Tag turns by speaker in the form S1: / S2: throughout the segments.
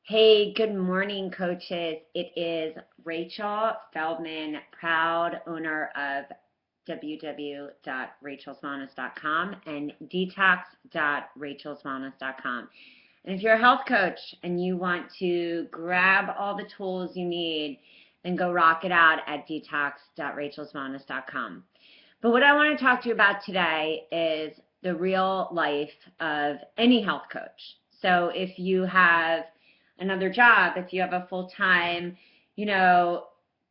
S1: Hey, good morning, coaches. It is Rachel Feldman, proud owner of www.rachelswellness.com and detox.rachelswellness.com. And if you're a health coach and you want to grab all the tools you need, then go rock it out at detox.rachelswellness.com. But what I want to talk to you about today is the real life of any health coach. So if you have another job, if you have a full-time,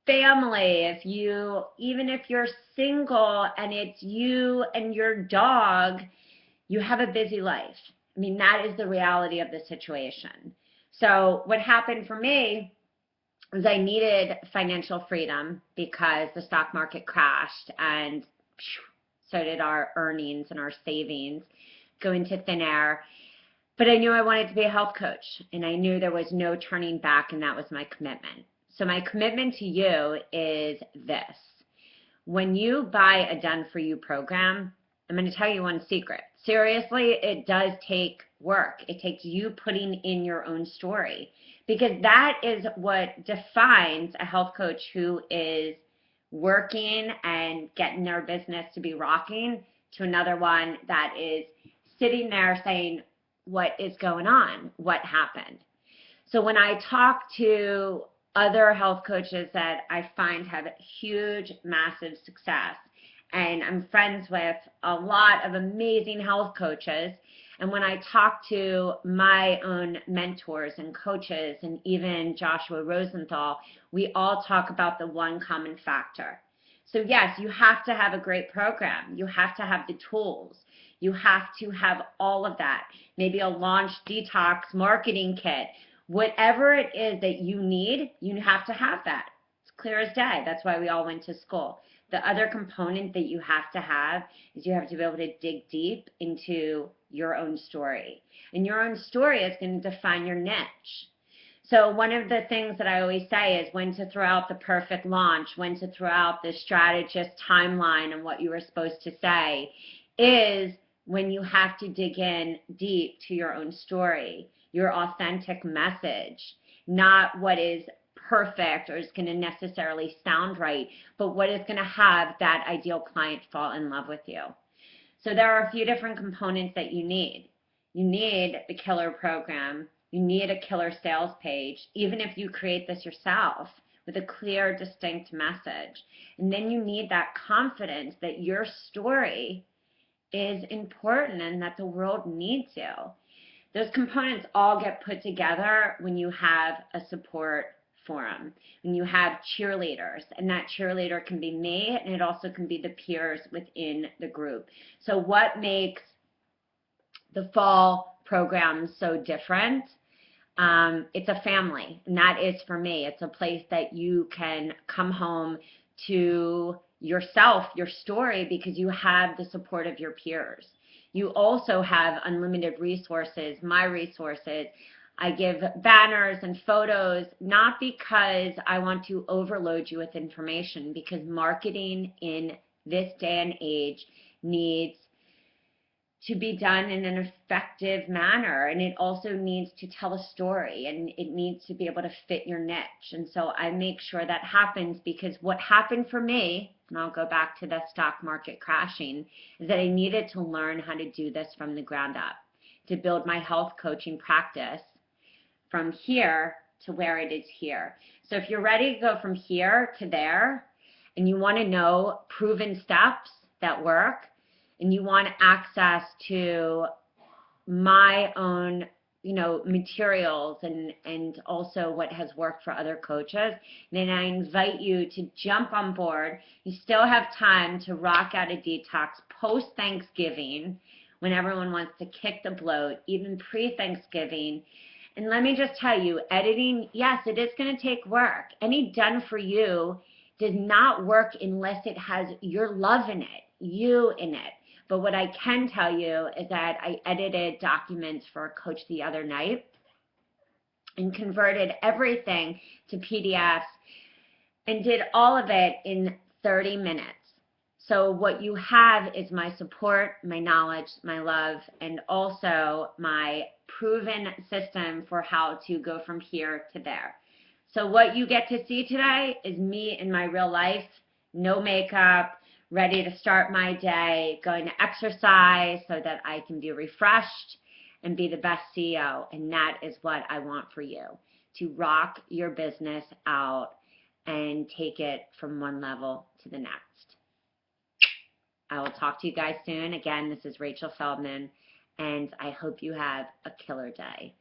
S1: family, even if you're single and it's you and your dog, you have a busy life. I mean, that is the reality of the situation. So what happened for me was I needed financial freedom because the stock market crashed and so did our earnings and our savings go into thin air. But I knew I wanted to be a health coach, and I knew there was no turning back, and that was my commitment. So my commitment to you is this. When you buy a Done For You program, I'm going to tell you one secret. Seriously, it does take work. It takes you putting in your own story, because that is what defines a health coach who is working and getting their business to be rocking to another one that is sitting there saying, what is going on? What happened? So when I talk to other health coaches that I find have huge, massive success, and I'm friends with a lot of amazing health coaches, and when I talk to my own mentors and coaches and even Joshua Rosenthal, we all talk about the one common factor. So yes, you have to have a great program. You have to have the tools. You have to have all of that. Maybe a launch detox marketing kit. Whatever it is that you need, you have to have that. It's clear as day. That's why we all went to school. The other component that you have to have is you have to be able to dig deep into your own story. And your own story is going to define your niche. So one of the things that I always say is when to throw out the perfect launch, when to throw out the strategist timeline and what you were supposed to say is when you have to dig in deep to your own story, your authentic message, not what is perfect or is going to necessarily sound right, but what is going to have that ideal client fall in love with you. So there are a few different components that you need. You need the killer program. You need a killer sales page, even if you create this yourself with a clear, distinct message. And then you need that confidence that your story is important and that the world needs you. Those components all get put together when you have a support forum, when you have cheerleaders, and that cheerleader can be me and it also can be the peers within the group. So what makes the fall program so different? It's a family, and that is for me. It's a place that you can come home to yourself, your story, because you have the support of your peers. You also have unlimited resources, my resources. I give banners and photos, not because I want to overload you with information, because marketing in this day and age needs to be done in an effective manner, and it also needs to tell a story, and it needs to be able to fit your niche. And so I make sure that happens, because what happened for me, and I'll go back to the stock market crashing, is that I needed to learn how to do this from the ground up, to build my health coaching practice from here to where it is here. So if you're ready to go from here to there, and you want to know proven steps that work, and you want access to my own, materials and also what has worked for other coaches, then I invite you to jump on board. You still have time to rock out a detox post-Thanksgiving when everyone wants to kick the bloat, even pre-Thanksgiving. And let me just tell you, editing, yes, it is going to take work. Any Done For You does not work unless it has your love in it, you in it. But what I can tell you is that I edited documents for a coach the other night and converted everything to PDFs and did all of it in 30 minutes. So what you have is my support, my knowledge, my love, and also my proven system for how to go from here to there. So what you get to see today is me in my real life, no makeup, ready to start my day, going to exercise so that I can be refreshed and be the best CEO. And that is what I want for you, to rock your business out and take it from one level to the next. I will talk to you guys soon. Again, this is Rachel Feldman, and I hope you have a killer day.